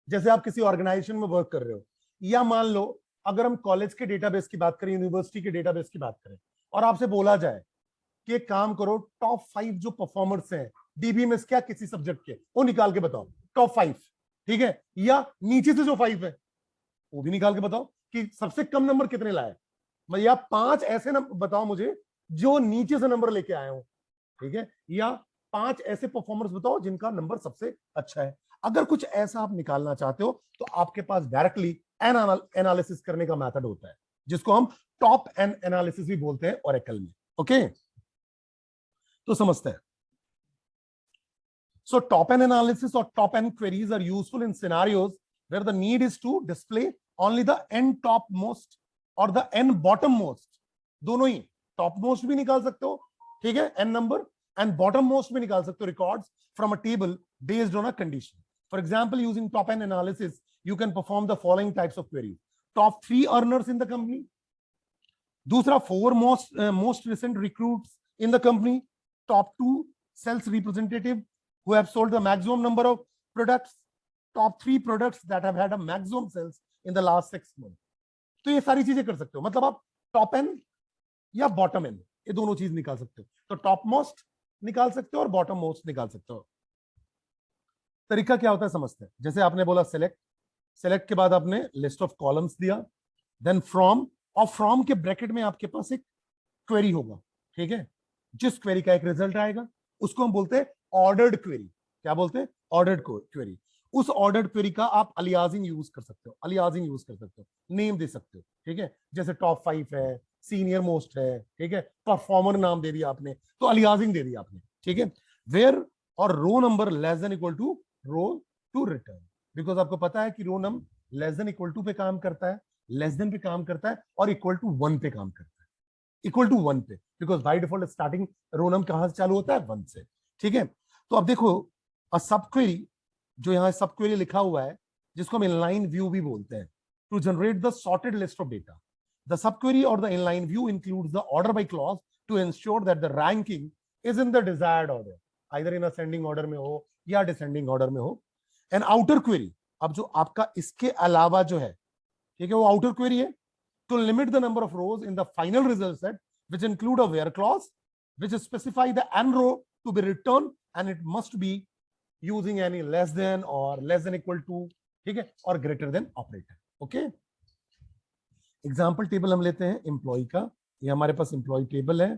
जैसे आप किसी ऑर्गेनाइजेशन में वर्क कर रहे हो, या मान लो अगर हम कॉलेज के डेटाबेस की बात करें, यूनिवर्सिटी के डेटाबेस की बात करें, और आपसे बोला जाए कि एक काम करो, टॉप 5 जो परफॉर्मर्स हैं डीबीएमएस क्या किसी सब्जेक्ट के, वो निकाल के बताओ, टॉप 5, ठीक है, या नीचे से जो 5 है वो भी निकाल के बताओ कि सबसे कम नंबर कितने लाए, या 5 ऐसे नंबर बताओ मुझे जो नीचे से नंबर लेके आए हो, ठीक है, या 5 ऐसे परफॉर्मर्स बताओ जिनका नंबर सबसे अच्छा है। अगर कुछ ऐसा आप निकालना चाहते हो तो आपके पास डायरेक्टली एनालिसिस करने का मेथड होता है, जिसको हम टॉप एन एनालिसिस भी बोलते हैं ओरेकल में। ओके, तो समझते हैं। So top n analysis or top n queries are useful in scenarios where the need is to display only the n topmost or the n bottommost, दोनों ही, topmost भी निकाल सकते हो, ठीक है, n number, and bottommost भी निकाल सकते हो records from a table based on a condition. For example, using top n analysis, you can perform the following types of queries: top 3 earners in the company, दूसरा 4 most recent recruits in the company, top 2 sales representative who have sold the maximum number of products, top 3 products that have had a maximum sales in the last 6 months. तो ये सारी चीजें कर सकते हो, मतलब आप टॉप एन या बॉटम एन ये दोनों चीज निकाल सकते हो। तो टॉप मोस्ट निकाल सकते हो और बॉटम मोस्ट निकाल सकते हो। तरीका क्या होता है समझते हैं। जैसे आपने बोला सिलेक्ट, सिलेक्ट के बाद आपने लिस्ट ऑफ कॉलम्स दिया, देन फ्रॉम, और फ्रॉम के ब्रैकेट में आपके पास एक क्वेरी होगा, ठीक है, जिस क्वेरी का एक रिजल्ट आएगा उसको हम बोलते हैं ऑर्डर्ड क्वेरी। क्या बोलते हैं? Ordered query. उस ऑर्डर्ड क्वेरी का आप अलियासिंग यूज कर सकते हो, अलियासिंग यूज कर सकते हो, नेम दे सकते हो, ठीक है, जैसे टॉप 5 है, सीनियर मोस्ट है, ठीक है, परफॉर्मर नाम दे दिया आपने, तो अलियासिंग दे दिया आपने, ठीक है। वेयर और row number less than equal to row to return, because आपको पता है कि row number less than equal to पे काम करता है, लेस देन पे काम करता है, और इक्वल टू 1 पे काम करता है, इक्वल टू 1 पे, because by default starting row number कहां से चालू होता है? 1 से, ठीक है। तो अब देखो अ सब क्वेरी, जो यहाँ सब क्वेरी लिखा हुआ है, जिसको हम इनलाइन व्यू भी बोलते हैं, to generate the sorted list of data. The sub query और the inline view includes the order by clause to ensure that the ranking is in the desired order, either in ascending order में हो या descending order में हो। And outer query, अब जो आपका इसके अलावा जो है, ठीक है, वो आउटर क्वेरी है, to limit the number of rows in the final result set, which include a where clause, which specify the n row to be returned, and it must be using any less than or less than equal to, ठीक है, और greater than operator। Okay, example table हम लेते हैं employee का। ये हमारे पास एम्प्लॉय टेबल है।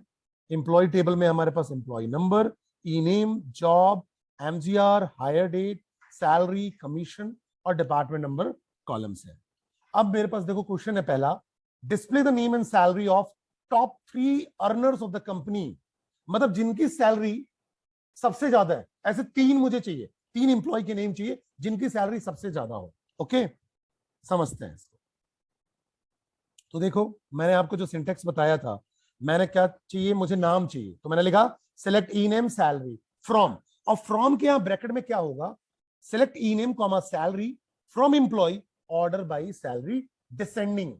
एम्प्लॉय टेबल में हमारे पास employee number, E name, job, MGR, hire date, salary, commission और डिपार्टमेंट नंबर कॉलम्स है। अब मेरे पास देखो क्वेश्चन है पहला, display the name and salary of top 3 earners of the company, मतलब जिनकी सैलरी सबसे ज्यादा है। ऐसे 3 मुझे चाहिए, 3 एम्प्लॉय के नेम चाहिए जिनकी सैलरी सबसे ज्यादा हो। ओके, समझते हैं इसको। तो देखो मैंने आपको जो सिंटेक्स बताया था, मैंने क्या चाहिए, मुझे नाम चाहिए, तो मैंने लिखा select E name salary from, और फ्रॉम के यहां ब्रैकेट में क्या होगा, select E name comma salary from employ order by salary descending.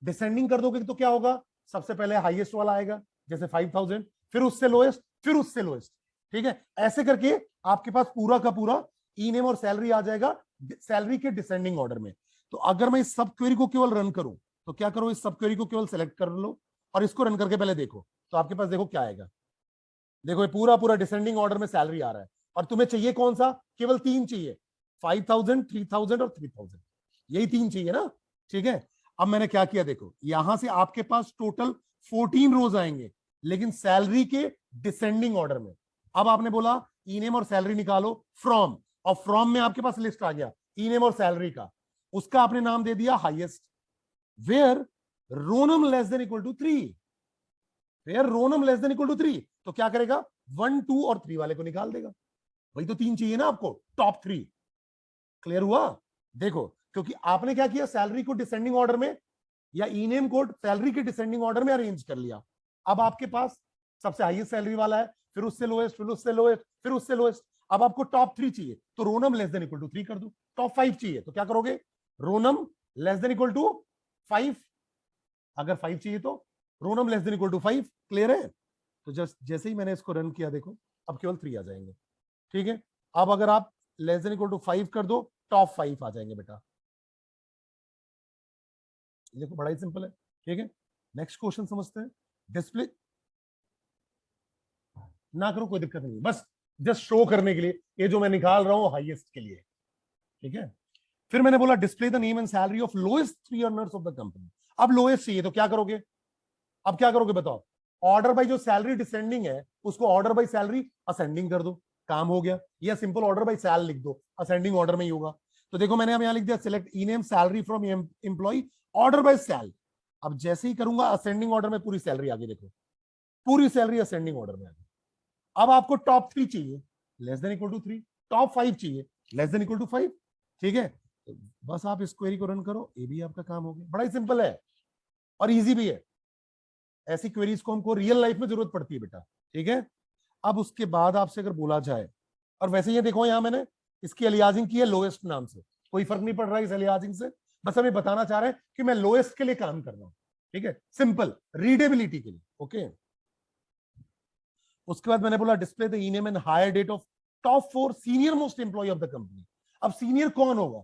Descending कर दोगे तो क्या होगा, सबसे पहले हाईएस्ट वाला आएगा, जैसे 5000, फिर उससे लोएस्ट, फिर उससे लोएस्ट, ठीक है, ऐसे करके आपके पास पूरा का पूरा ई नेम और सैलरी आ जाएगा सैलरी के डिसेंडिंग ऑर्डर में। तो अगर मैं इस सब क्वेरी को केवल रन करूं तो क्या करो, इस सब क्वेरी को केवल सेलेक्ट कर लो और इसको रन करके पहले देखो, तो आपके पास देखो क्या आएगा। देखो ये पूरा पूरा डिसेंडिंग ऑर्डर में सैलरी आ रहा है, और तुम्हें चाहिए कौन सा, केवल 3 चाहिए, 5000, 3000 और 3000, यही 3 चाहिए ना, ठीक है। अब मैंने क्या किया, देखो यहां से आपके पास टोटल 14 रोज आएंगे, लेकिन सैलरी के डिसेंडिंग ऑर्डर में। अब आपने बोला ई नेम और सैलरी निकालो फ्रॉम, और फ्रॉम में आपके पास लिस्ट आ गया ई नेम और सैलरी का, उसका आपने नाम दे दिया highest, where rownum less than equal to 3, where rownum less than equal to 3, तो क्या करेगा, 1, 2 और 3 वाले को निकाल देगा। वही तो 3 चाहिए ना आपको, टॉप 3। क्लियर हुआ? देखो क्योंकि आपने क्या किया, सैलरी को डिसेंडिंग ऑर्डर में या ई नेम को सैलरी के डिसेंडिंग ऑर्डर में अरेंज कर लिया। अब आपके पास सबसे हाईएस्ट सैलरी वाला है, फिर उससे लोएस्ट, फिर उससे लोएस्ट, फिर उससे लोएस्ट। अब आपको टॉप 3 चाहिए तो rownum less than equal to 3 कर दो। टॉप 5 चाहिए तो क्या करोगे, rownum less than equal to 5, अगर 5 चाहिए तो rownum less than equal to 5। Clear है? तो जस्ट जैसे ही मैंने इसको रन किया, देखो अब केवल 3 आ जाएंगे, ठीक है। अब अगर आप लेस देन इक्वल टू 5 कर दो टॉप 5 आ जाएंगे बेटा। देखो बड़ा ही सिंपल है, ठीक है। नेक्स्ट क्वेश्चन समझते हैं। डिस्प्ले ना करो कोई दिक्कत नहीं, बस जस्ट शो करने के लिए ये जो मैं निकाल रहा हूं हाईएस्ट के लिए, ठीक है। फिर मैंने बोला display the name and salary of lowest 3 earners of the company. अब लोएस्ट चाहिए तो क्या करोगे, अब क्या करोगे बताओ। ऑर्डर बाय जो सैलरी डिसेंडिंग है उसको ऑर्डर बाय सैलरी असेंडिंग कर दो, काम हो गया। या सिंपल ऑर्डर बाय सैल लिख दो, असेंडिंग ऑर्डर में ही होगा। तो देखो मैंने अब यहां लिख दिया select E name salary from employ order by sal. अब जैसे ही करूंगा असेंडिंग ऑर्डर में पूरी सैलरी आ गई, देखो पूरी सैलरी असेंडिंग ऑर्डर में आ गई। अब आपको टॉप 3 चाहिए less than equal to 3, top 5 चाहिए लेस देन इक्वल टू 5, ठीक है। तो बस आप इस क्वेरी को रन करो, ये भी आपका काम हो गया। बड़ा ही सिंपल है और इजी भी है। ऐसी क्वेरीज को हमको रियल लाइफ में जरूरत पड़ती है बेटा, ठीक है। अब उसके बाद आपसे अगर बोला जाए, और वैसे ये देखो यहां मैंने इसकी अलियासिंग की है लोएस्ट नाम से, कोई फर्क नहीं पड़ रहा है इस अलियासिंग से, बस हमें बताना चाह रहे हैं कि मैं लोएस्ट के लिए काम कर रहा हूं, ठीक है, सिंपल रीडेबिलिटी के लिए, ओके। उसके बाद मैंने बोला display the E name and hire date of top 4 senior most employ of the company. अब सीनियर कौन होगा,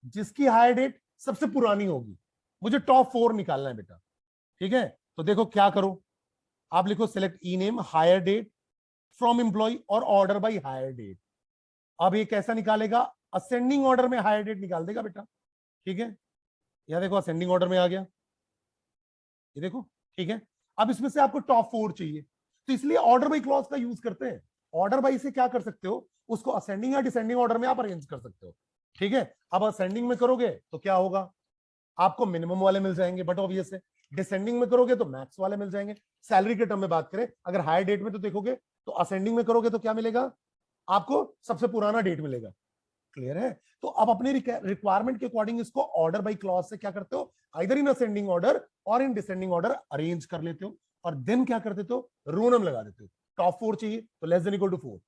जिसकी हायर डेट सबसे पुरानी होगी। मुझे टॉप 4 निकालना है बेटा, ठीक है। तो देखो क्या करो, आप लिखो select E name hire date from employ और ऑर्डर बाय हायर डेट। अब ये कैसा निकालेगा, असेंडिंग ऑर्डर में हायर डेट निकाल देगा बेटा, ठीक है। यहां देखो असेंडिंग ऑर्डर में आ गया, ये देखो, ठीक है। अब इसमें से आपको टॉप 4 चाहिए, तो इसलिए ऑर्डर बाय क्लॉज का यूज करते हैं। ऑर्डर बाय से क्या कर सकते हो, उसको असेंडिंग या डिसेंडिंग ऑर्डर में आप अरेंज कर सकते हो, ठीक है। अब असेंडिंग में करोगे तो क्या होगा, आपको मिनिमम वाले मिल जाएंगे, बट ऑब्वियस है डिसेंडिंग में करोगे तो मैक्स वाले मिल जाएंगे। सैलरी के टर्म में बात करें, अगर हायर डेट में तो देखोगे तो असेंडिंग में करोगे तो क्या मिलेगा, आपको सबसे पुराना डेट मिलेगा। क्लियर है। तो आप अपने रिक्वायरमेंट के अकॉर्डिंग इसको ऑर्डर बाय क्लॉज से क्या करते हो, आइदर इन असेंडिंग ऑर्डर और इन डिसेंडिंग ऑर्डर अरेंज कर लेते हो, और देन क्या कर देते हो, रो नंबर लगा देते हो। टॉप 4 चाहिए तो less than equal to 4,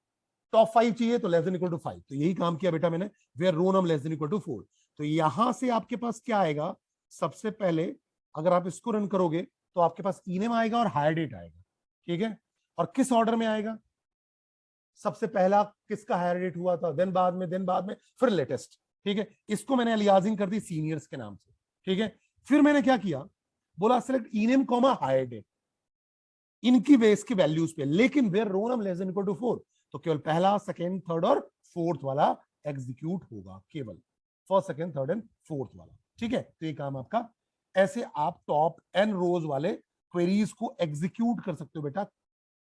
top 5 चाहिए तो लेस देन इक्वल टू 5। तो यही काम किया बेटा मैंने, where row number less than equal to 4। तो यहां से आपके पास क्या आएगा, सबसे पहले अगर आप इसको रन करोगे तो आपके पास ई नेम आएगा और हायर डेट आएगा, ठीक है। और किस ऑर्डर में आएगा, सबसे पहला किसका हायर डेट हुआ था, देन बाद में फिर लेटेस्ट, ठीक है। इसको मैंने अलियासिंग कर दी सीनियर्स के नाम से, ठीक है। फिर मैंने क्या किया, बोला select E name comma hire date इनकी बेस की वैल्यूज पे, लेकिन where row number less than equal to 4, तो केवल पहला सेकंड थर्ड और फोर्थ वाला एग्जीक्यूट होगा, केवल first second third and fourth वाला, ठीक है। तो ये काम आपका, ऐसे आप टॉप एन रोज वाले क्वेरीज को एग्जीक्यूट कर सकते हो बेटा,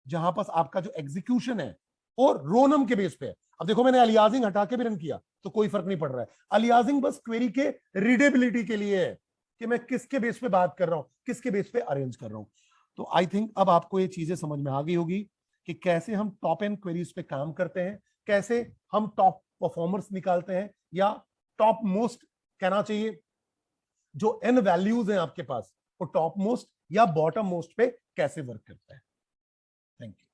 जहां पास आपका जो एग्जीक्यूशन है और रोनम के बेस पे है। अब देखो मैंने अलियासिंग हटा के भी रन किया तो कोई फर्क नहीं पड़ रहा है, अलियासिंग बस क्वेरी के रीडेबिलिटी के लिए है कि मैं किसके बेस पे बात कर रहा हूं, किसके बेस पे अरेंज कर रहा हूं। तो आई थिंक अब आपको ये चीजें समझ में आ गई होगी कि कैसे हम टॉप एंड क्वेरीज पे काम करते हैं, कैसे हम टॉप परफॉर्मर्स निकालते हैं, या टॉप मोस्ट कहना चाहिए, जो एन वैल्यूज हैं आपके पास वो टॉप मोस्ट या बॉटम मोस्ट पे कैसे वर्क करता है। Thank you.